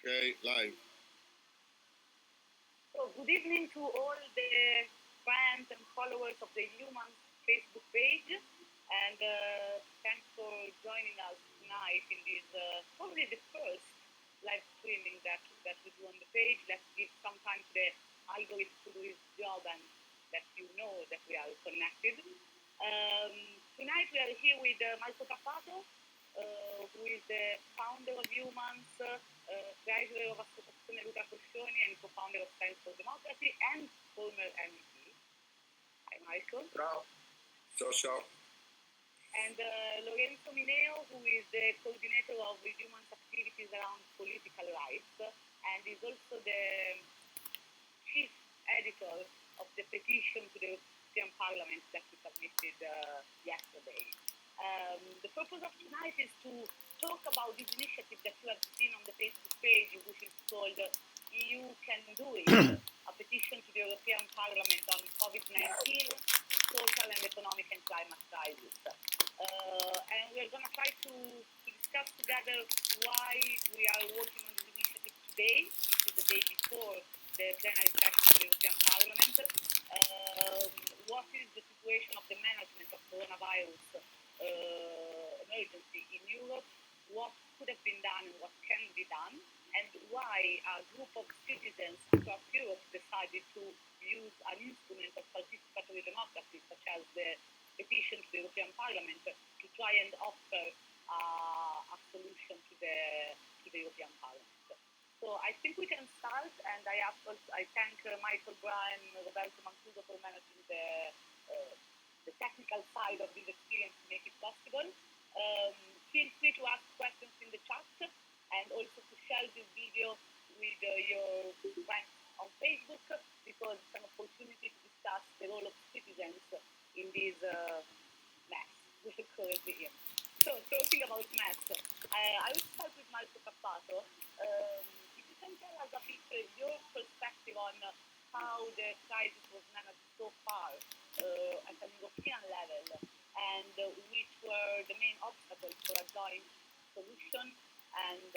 Okay, live. So, good evening to all the fans and followers of the Human Facebook page, and thanks for joining us tonight in this probably the first live streaming that we do on the page. Let's give some time to the algorithm to do its job and that you know that we are connected. Tonight we are here with Marco Cappato, who is the founder of Humans, treasurer of Associazione Luca Coscioni, and co-founder of Science for Democracy, and former MEP. Hi, Michael. Ciao. Ciao, ciao. And Lorenzo Mineo, who is the coordinator of the Humans activities around political rights, and is also the chief editor of the petition to the European Parliament that we submitted yesterday. The purpose of tonight is to talk about this initiative that you have seen on the Facebook page, which is called EU Can Do It, a petition to the European Parliament on COVID-19, social and economic and climate crisis. And we're going to try to discuss together why we are working on this initiative today, which is the day before the plenary session of the European Parliament. What is the situation of the management of coronavirus emergency in Europe? What could have been done and what can be done? And why a group of citizens across Europe decided to use an instrument of participatory democracy, such as the petition to the European Parliament, to try and offer a solution to the European Parliament. So I think we can start, and I thank Michael Bryan and Roberto Mancuso for managing the technical side of this experience to make it possible. Feel free to ask questions in the chat, and also to share this video with your friends on Facebook, because it's an opportunity to discuss the role of citizens in this mess we're currently in. So, talking about mess, I will start with Marco Cappato. If you can tell us a bit your perspective on how the crisis was managed so far at an European level, and which were the main obstacles for a joint solution, and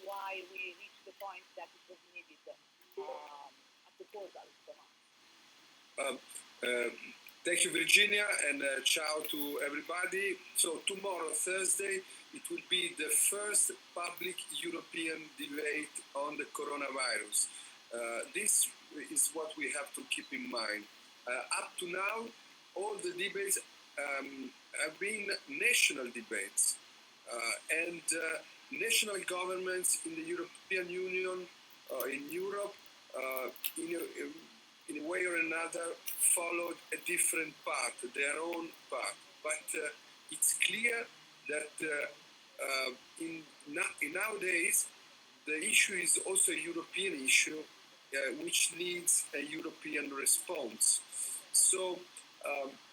why we reached the point that it was needed a proposal from us. Thank you, Virginia, and ciao to everybody. So tomorrow, Thursday, it will be the first public European debate on the coronavirus. This is what we have to keep in mind. Up to now, all the debates have been national debates, and national governments in the European Union, in Europe, in a way or another, followed a different path, their own path. But it's clear that in nowadays, the issue is also a European issue, which needs a European response. So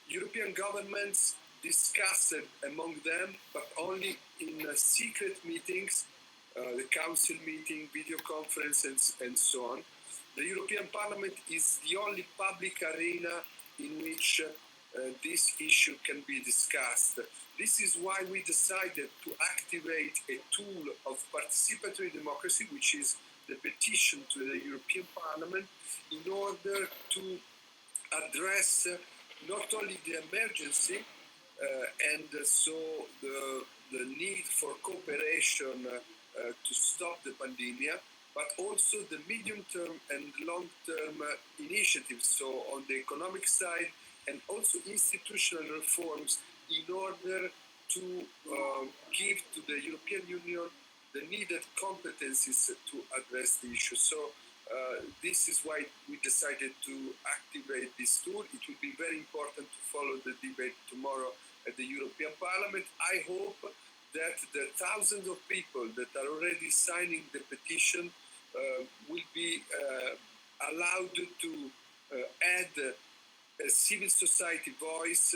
European governments discussed among them, but only in secret meetings, the council meeting, video conference, and so on. The European Parliament is the only public arena in which this issue can be discussed. This is why we decided to activate a tool of participatory democracy, which is the petition to the European Parliament, in order to address not only the emergency and so the need for cooperation to stop the pandemic, but also the medium-term and long-term initiatives, so on the economic side, and also institutional reforms in order to give to the European Union the needed competencies to address the issue. So this is why we decided to activate this tool. It will be very important to follow the debate tomorrow at the European Parliament. I hope that the thousands of people that are already signing the petition will be allowed to add a civil society voice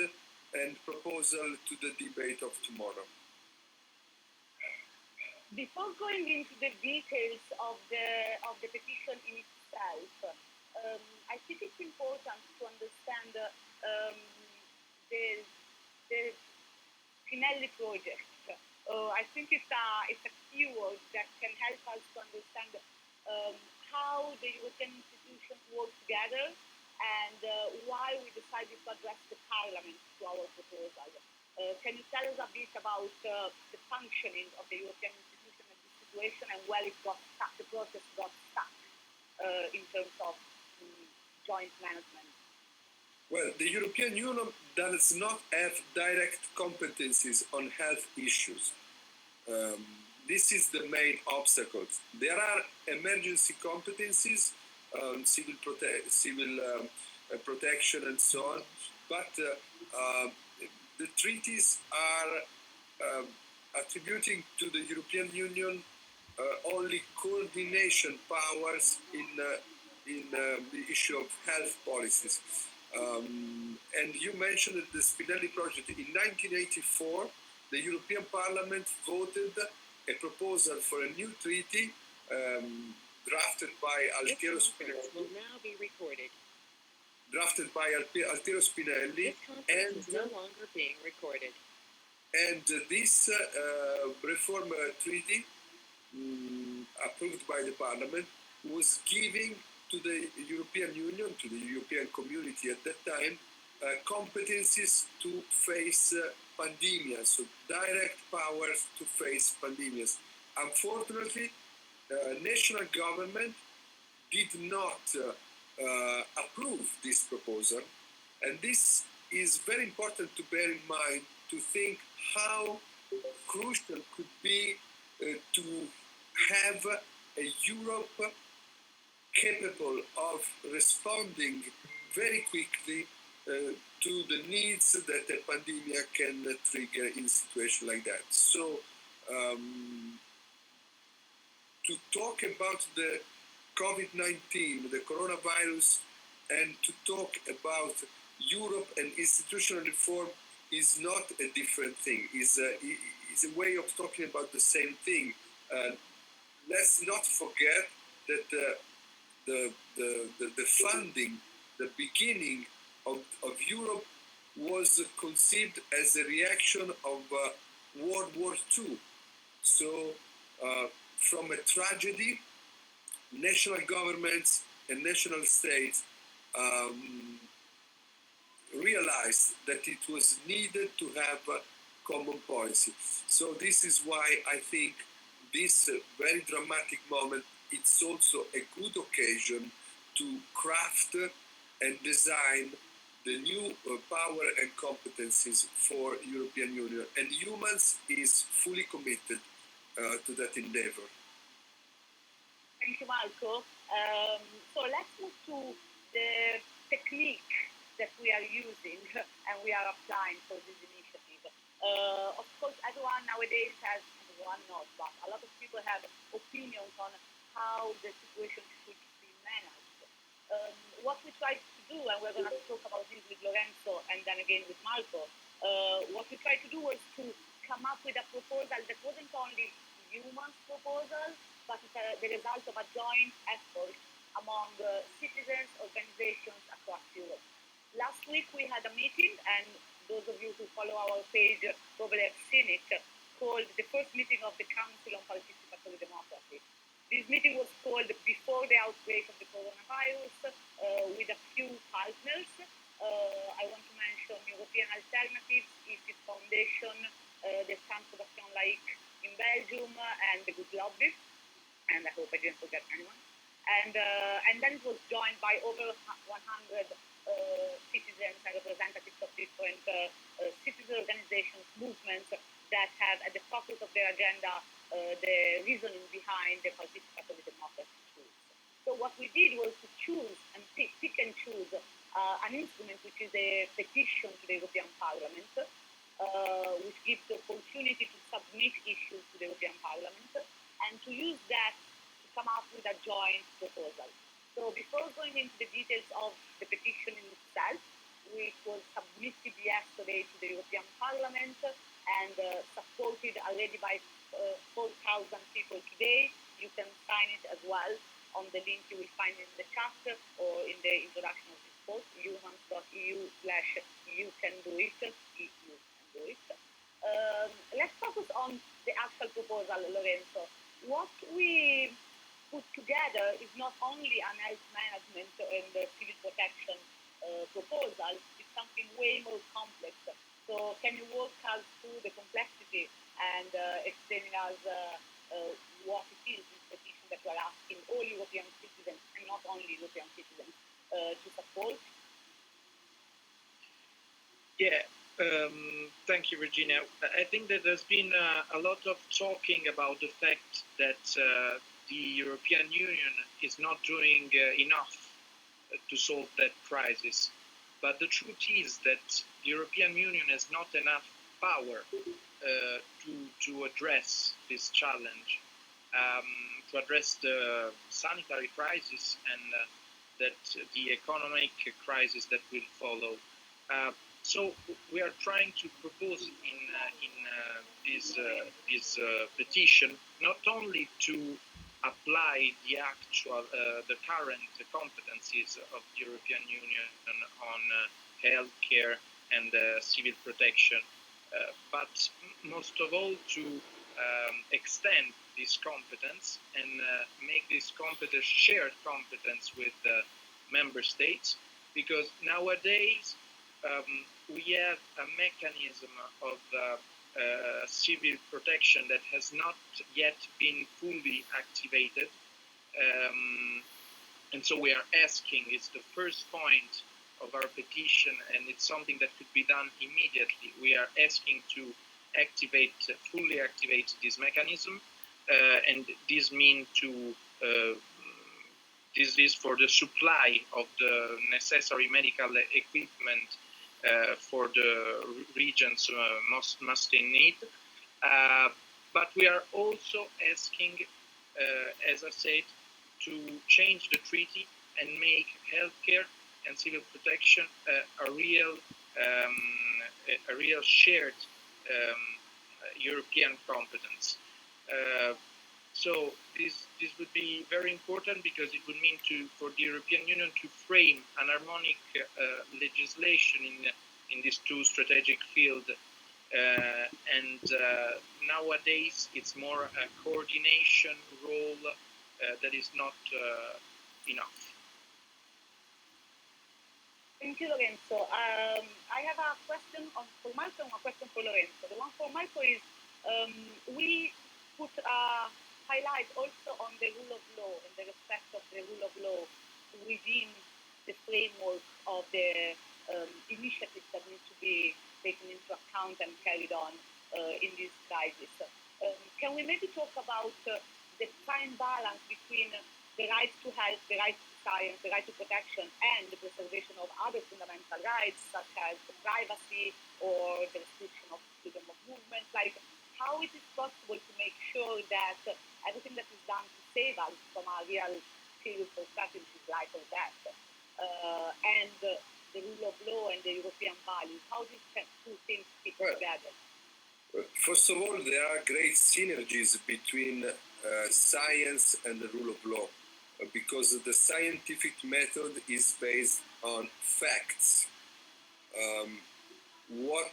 and proposal to the debate of tomorrow. Before going into the details of the petition in itself, I think it's important to understand the Spinelli project, I think it's a keyword that can help us to understand how the European institutions work together and why we decided to address the Parliament to our proposal. Can you tell us a bit about the functioning of the European institution in this situation and where it got stuck, the process got stuck in terms of joint management? Well, the European Union does not have direct competencies on health issues. This is the main obstacle. There are emergency competencies, civil protection and so on, but the treaties are attributing to the European Union only coordination powers in the issue of health policies. And you mentioned the Spinelli project. In 1984, the European Parliament voted a proposal for a new treaty drafted by Altiero Spinelli. Will now be recorded. Drafted by Altiero Spinelli. This conference is no longer being recorded. And this reform treaty, approved by the Parliament, was giving to the European Union, to the European community at that time, competencies to face pandemias, so direct powers to face pandemias. Unfortunately, national government did not approve this proposal, and this is very important to bear in mind to think how crucial could be to have a Europe capable of responding very quickly to the needs that a pandemic can trigger in a situation like that. So, to talk about the COVID-19, the coronavirus, and to talk about Europe and institutional reform is not a different thing. Is a way of talking about the same thing. Let's not forget that the funding, the beginning of Europe was conceived as a reaction of World War II. So, from a tragedy, national governments and national states realized that it was needed to have a common policy. So this is why I think this very dramatic moment, it's also a good occasion to craft and design the new power and competencies for European Union. And Humans is fully committed to that endeavor. Thank you, Marco. So let's move to the technique that we are using and we are applying for this initiative. Of course, everyone nowadays has, everyone not, but a lot of people have opinions on how the situation should be managed. What we tried to do, and we're going to talk about this with Lorenzo and then again with Marco, what we tried to do was to come up with a proposal that wasn't only Humans' proposal, but it's the result of a joint effort among citizens, organizations across Europe. Last week we had a meeting, and those of you who follow our page probably have seen it, called the first meeting of the Council on Participatory Democracy. This meeting was called before the outbreak of the coronavirus with a few partners. I want to mention European Alternatives, IFIS Foundation, the Centre d'Action Laïque in Belgium, and the Good Lobby. And I hope I didn't forget anyone. And then it was joined by over 100 citizens and representatives of different citizen organizations, movements that have at the focus of their agenda the reasoning behind the participatory democracy tools. So what we did was to choose and pick and choose an instrument which is a petition to the European Parliament, which gives the opportunity to submit issues to the European Parliament and to use that to come up with a joint proposal. So before going into the details of the petition in itself, which was submitted yesterday to the European Parliament and supported already by 4,000 people today, you can sign it as well on the link you will find in the chat or in the introduction of this post, humans.eu/you can do it, if you can do it. Let's focus on the controversial proposal, Lorenzo. What we put together is not only an health management and civil protection proposal, it's something way more complex. So can you walk us through the complexity and explaining us what it is, this petition that we are asking all European citizens, and not only European citizens, to support? Yeah, thank you, Regina. I think that there's been a lot of talking about the fact that the European Union is not doing enough to solve that crisis. But the truth is that the European Union has not enough power to address this challenge, to address the sanitary crisis and that the economic crisis that will follow. So we are trying to propose in this petition not only to apply the actual, the current competencies of the European Union on healthcare and civil protection, but most of all to extend this competence and make this competence shared competence with member states, because nowadays we have a mechanism of civil protection that has not yet been fully activated. And so we are asking, it's the first point of our petition, and it's something that could be done immediately. We are asking to fully activate this mechanism, and this means this is for the supply of the necessary medical equipment for the regions most in need. But we are also asking, as I said, to change the treaty and make healthcare and civil protection a real shared European competence. So this would be very important, because it would mean for the European Union to frame an harmonic legislation in these two strategic fields. And nowadays it's more a coordination role that is not enough. Thank you, Lorenzo. I have a question for Marco and a question for Lorenzo. The one for Marco is, we put a highlight also on the rule of law and the respect of the rule of law within the framework of the initiatives that need to be taken into account and carried on in this crisis. Can we maybe talk about the fine balance between the right to health, the right to science, the right to protection, and the preservation of other fundamental rights, such as privacy or the restriction of freedom of movement? Like, how it is possible to make sure that everything that is done to save us from a real serious threat, which is life or death, and the rule of law and the European values, how these two things fit together? First of all, there are great synergies between science and the rule of law, because the scientific method is based on facts. What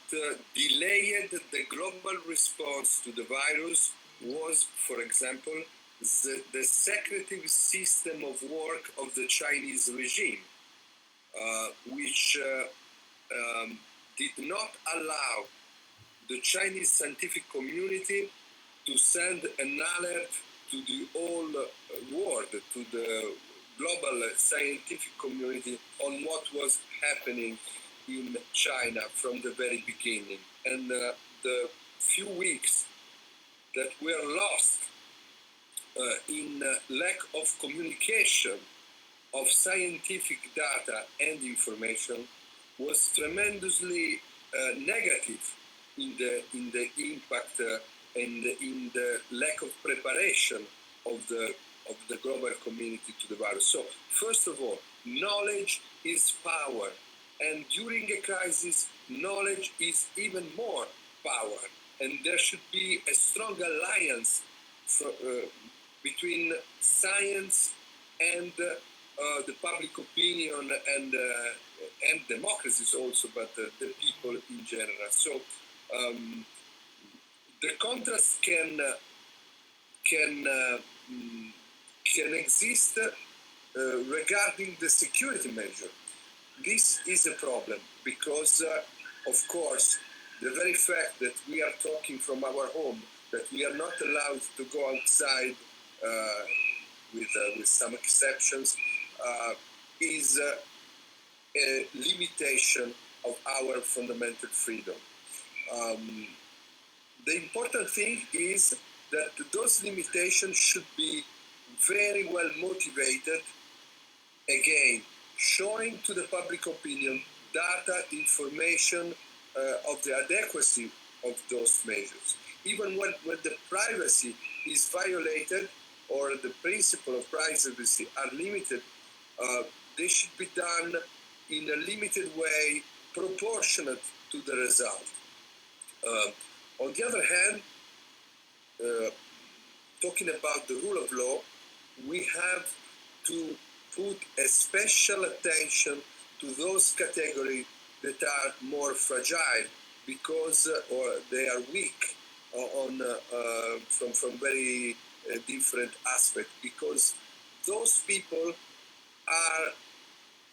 delayed the global response to the virus was, for example, the secretive system of work of the Chinese regime, which did not allow the Chinese scientific community to send an alert to the whole world, to the global scientific community, on what was happening in China from the very beginning. And the few weeks that were lost in lack of communication of scientific data and information was tremendously negative in the impact and in the lack of preparation of the global community to the virus. So, first of all, knowledge is power, and during a crisis, knowledge is even more power, and there should be a strong alliance between science and the public opinion and democracies also, but the people in general. So The contrast can exist regarding the security measure. This is a problem because, of course, the very fact that we are talking from our home, that we are not allowed to go outside, with some exceptions, is a limitation of our fundamental freedom. The important thing is that those limitations should be very well motivated, again, showing to the public opinion data, information of the adequacy of those measures. Even when the privacy is violated or the principle of privacy are limited, they should be done in a limited way, proportionate to the result. On the other hand, talking about the rule of law, we have to put a special attention to those categories that are more fragile because or they are weak from very different aspects, because those people are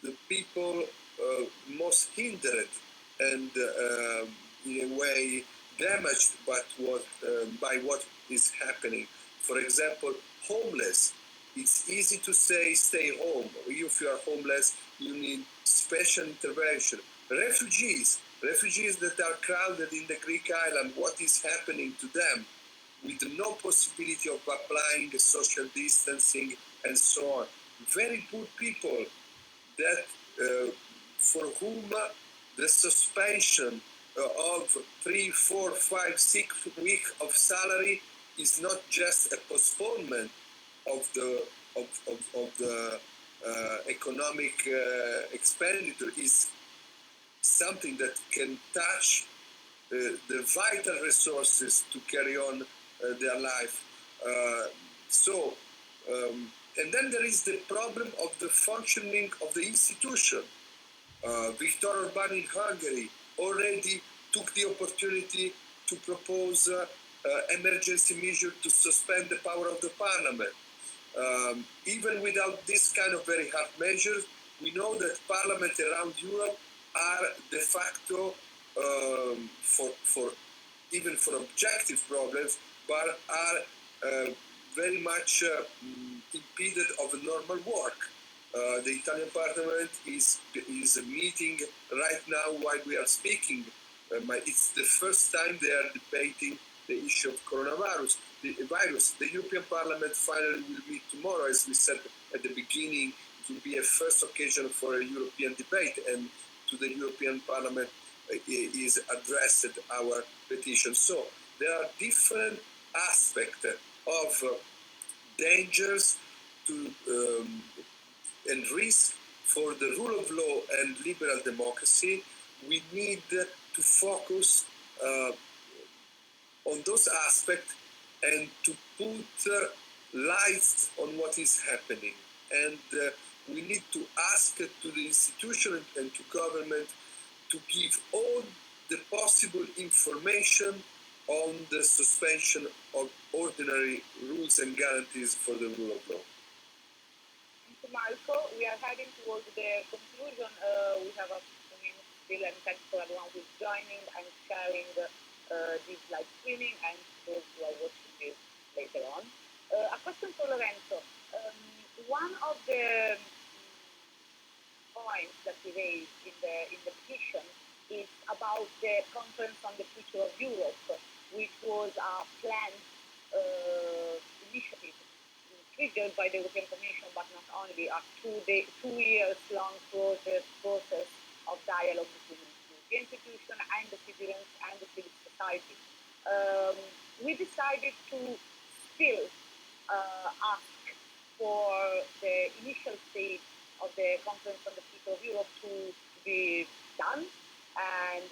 the people most hindered and in a way damaged by what is happening. For example, homeless. It's easy to say stay home. If you are homeless, you need special intervention. Refugees that are crowded in the Greek island, what is happening to them with no possibility of applying social distancing and so on. Very poor people that for whom the suspension of 3, 4, 5, 6 weeks of salary is not just a postponement of the economic expenditure, is something that can touch the vital resources to carry on their life. And then there is the problem of the functioning of the institution. Viktor Orban in Hungary already took the opportunity to propose emergency measure to suspend the power of the parliament. Even without this kind of very hard measures, we know that parliaments around Europe are de facto, for objective problems, but are very much impeded of normal work. The Italian parliament is meeting right now while we are speaking. It's the first time they are debating the issue of coronavirus. The European Parliament finally will meet tomorrow, as we said at the beginning. It will be a first occasion for a European debate, and to the European Parliament is addressed our petition. So there are different aspects of dangers to and risk for the rule of law and liberal democracy. We need to focus on those aspects and to put lights on what is happening. And we need to ask to the institution and to government to give all the possible information on the suspension of ordinary rules and guarantees for the rule of law. Thank you, Marco. We are heading towards the conclusion. We have a few minutes still, and thanks for everyone who is joining and sharing this live streaming and those who are watching this later on. A question for Lorenzo. One of the points that we raised in the petition is about the conference on the future of Europe, which was a planned initiative triggered by the European Commission, but not only, a 2 years long process of dialogue between the institution and the citizens and the civil society. We decided to still ask for the initial stage of the conference on the future of Europe to be done and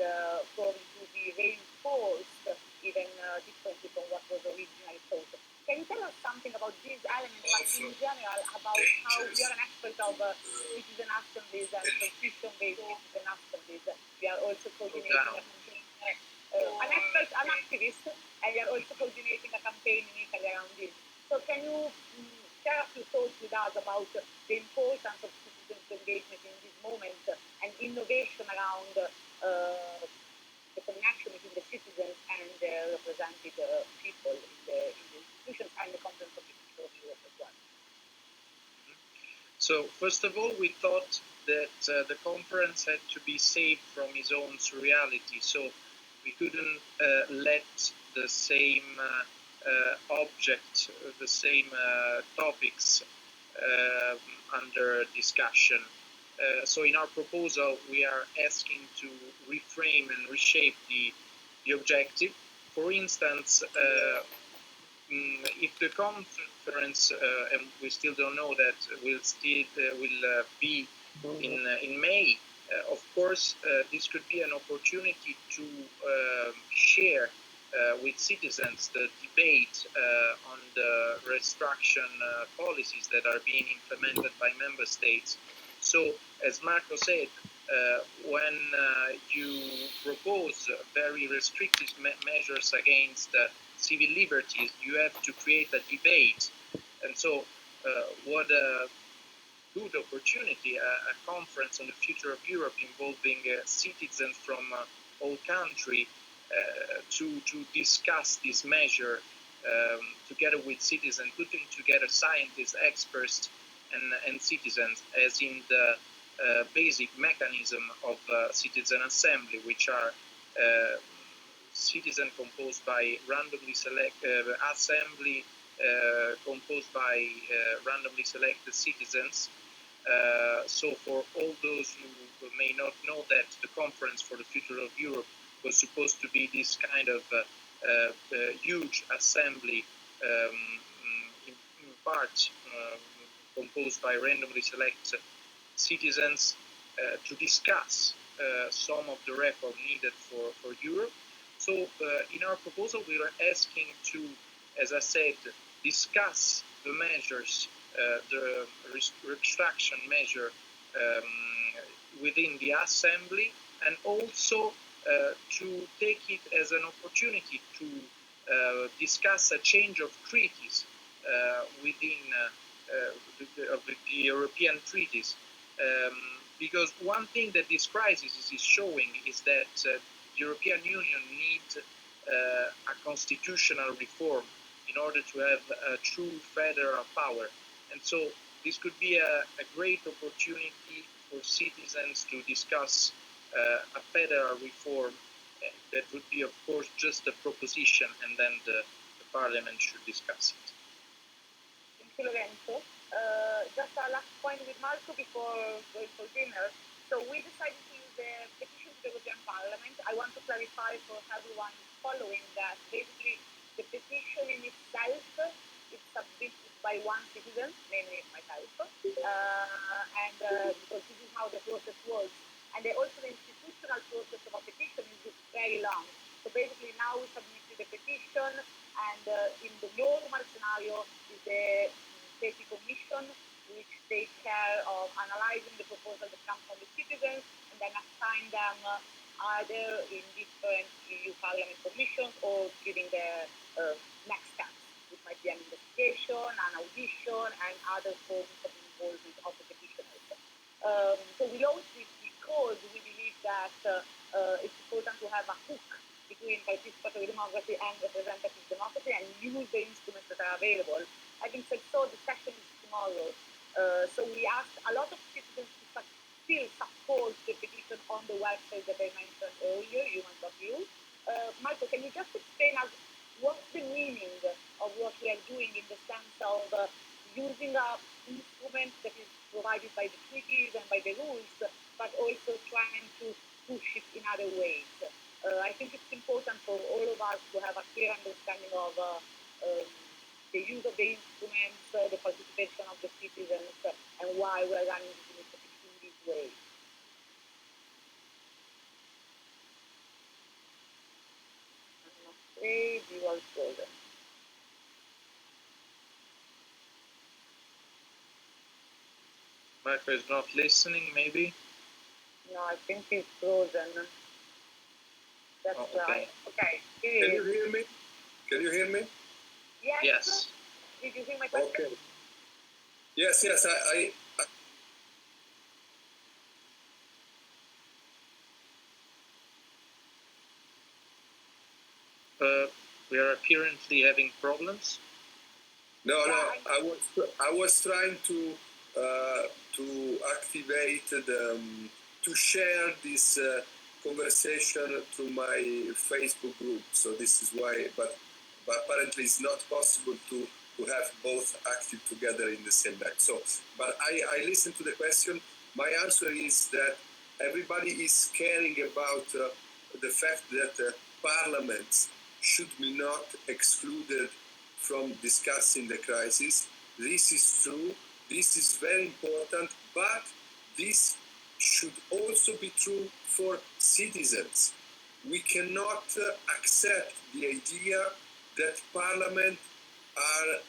probably to be reinforced even differently from what was originally thought. Can you tell us something about these elements, but in general about how we are an expert of citizen assemblies and constitution-based citizen assemblies? We are also coordinating an expert, an activist, and we are about the importance of citizens' engagement in this moment and innovation around the connection between the citizens and the represented people in the institutions and the conference of the future of Europe as well. So first of all, we thought that the conference had to be saved from its own surreality. So we couldn't let the same object, the same topics under discussion. So in our proposal, we are asking to reframe and reshape the objective. For instance, if the conference, and we still don't know that, will be in May, of course, this could be an opportunity to share with citizens the debate on the restriction policies that are being implemented by member states. So, as Marco said, when you propose very restrictive measures against civil liberties, you have to create a debate. And so, what a good opportunity, a conference on the future of Europe involving citizens from all countries to discuss this measure together with citizens, putting together scientists, experts, and citizens, as in the basic mechanism of citizen assembly, which are citizen composed by randomly assembly composed by randomly selected citizens. So for all those who may not know that the Conference for the Future of Europe was supposed to be this kind of huge assembly, in part composed by randomly selected citizens to discuss some of the reform needed for Europe. So in our proposal, we are asking to, as I said, discuss the measures, the restriction measure within the assembly, and also to take it as an opportunity to discuss a change of treaties within the European treaties. Because one thing that this crisis is showing is that the European Union needs a constitutional reform in order to have a true federal power. And so this could be a great opportunity for citizens to discuss a federal reform that would be, of course, just a proposition, and then the Parliament should discuss it. Thank you, Lorenzo. Just a last point with Marco before going for dinner. So we decided to use the petition to the European Parliament. I want to clarify for everyone following that basically the petition in itself is submitted by one citizen, namely myself, and because this is how the process works. And also the institutional process of a petition is very long. So basically now we submitted the petition, and in the normal scenario is the Safety Commission, which takes care of analyzing the proposal that comes from the citizens and then assign them either in different EU Parliament commissions or giving the next steps, which might be an investigation, an audition, and other forms of involvement of the petitioners. So we launched it because we believe that it's important to have a hook between participatory democracy and representative democracy and use the instruments that are available. Having said so, the session is tomorrow. So we asked a lot of citizens to still support the petition on the website that I mentioned earlier, human.eu. Marco, can you just explain us what's the meaning of what we are doing in the sense of using an instrument that is provided by the treaties and by the rules, but also trying to push it in other ways? I think it's important for all of us to have a clear understanding of the use of the instruments, the participation of the citizens, and why we are running this initiative in this way. I'm afraid you are frozen. Marco is not listening, maybe? No, I think he's frozen. That's okay. Okay. Can you hear me? Can you hear me? Yes. Yes. Did you hear my question? Okay. Yes, we are apparently having problems. No, I was trying to activate to share this conversation to my Facebook group. So this is why, but apparently it's not possible to have both active together in the same time. So, but I listened to the question. My answer is that everybody is caring about the fact that parliaments should be not excluded from discussing the crisis. This is true. This is very important, but this should also be true for citizens. We cannot accept the idea that parliament are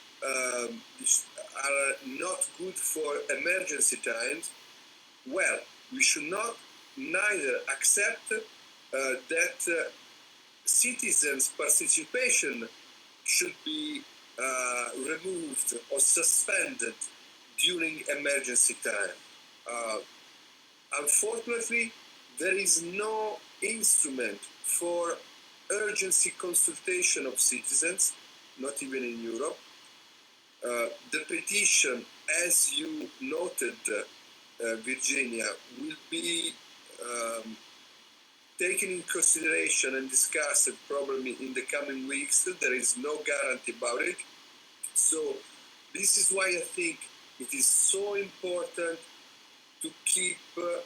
not good for emergency times. Well, we should not neither accept that citizens' participation should be removed or suspended during emergency time. Unfortunately, there is no instrument for urgency consultation of citizens, not even in Europe. The petition, as you noted, Virginia, will be taken in consideration and discussed probably in the coming weeks. There is no guarantee about it. So this is why I think it is so important to keep the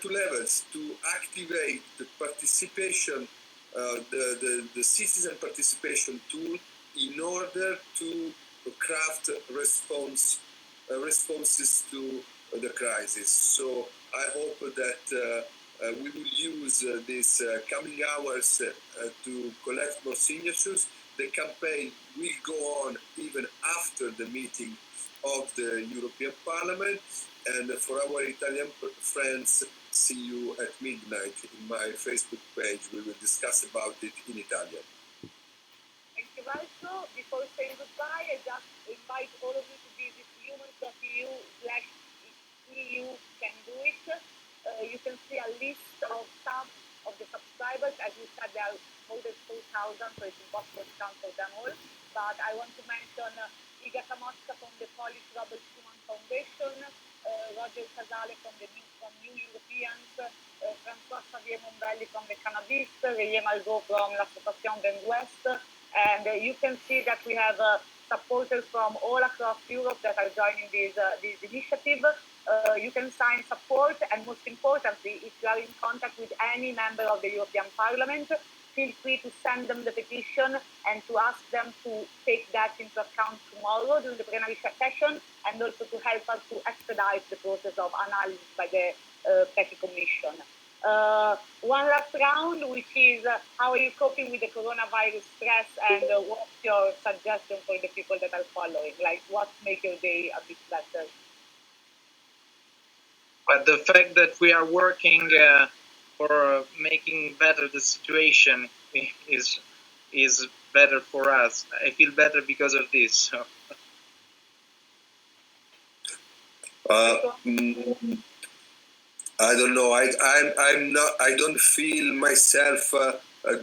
two levels, to activate the participation, the citizen participation tool in order to craft responses to the crisis. So I hope that we will use these coming hours to collect more signatures. The campaign will go on even after the meeting of the European Parliament. And for our Italian friends, see you at midnight in my Facebook page. We will discuss about it in Italian. Thank you, Marco. Before saying goodbye, I just invite all of you to visit humans.eu/EU can do it. You can see a list of some of the subscribers. As we said, there are more than 4,000, so it's impossible to count for them all. But I want to mention Iga Kamotska from the Polish Robert Schuman Foundation, Roger Casale from New Europeans, François Xavier Mombelli from the Cannabis, René Margot from l'Association Grand West. And you can see that we have supporters from all across Europe that are joining this initiative. You can sign support, and most importantly, if you are in contact with any member of the European Parliament, feel free to send them the petition and to ask them to take that into account tomorrow during the plenary session, and also to help us to expedite the process of analysis by the Petty Commission. One last round, which is how are you coping with the coronavirus stress, and what's your suggestion for the people that are following? Like, what makes your day a bit better? But the fact that we are working for making better the situation is better for us. I feel better because of this. So. I don't know. I'm not. I don't feel myself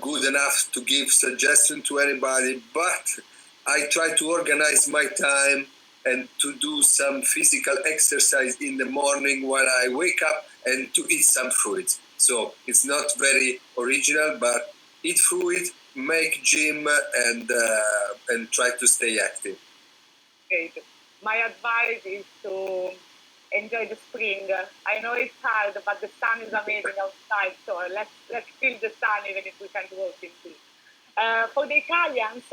good enough to give suggestion to anybody. But I try to organize my time and to do some physical exercise in the morning when I wake up, and to eat some fruit. So it's not very original, but eat fruit, make gym, and try to stay active. Great. My advice is to enjoy the spring. I know it's hard, but the sun is amazing outside, so let's feel the sun even if we can't walk into it. For the Italians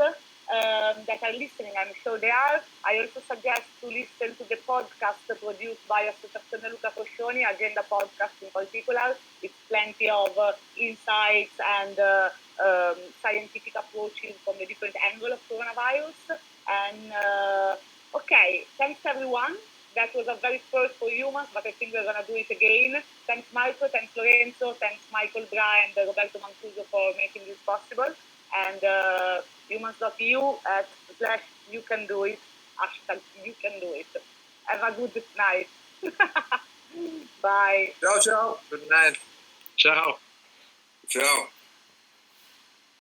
that are listening, I'm sure they are, I also suggest to listen to the podcast produced by Associazione Luca Coscioni, Agenda Podcast in particular. It's plenty of insights and scientific approaches from the different angles of coronavirus. And okay, thanks everyone. That was a very first for humans, but I think we're going to do it again. Thanks, Marco. Thanks, Lorenzo. Thanks, Michael Bra and Roberto Mancuso for making this possible. And humans.eu/you can do it. Hashtag you can do it. Have a good night. Bye. Ciao, ciao. Good night. Ciao. Ciao.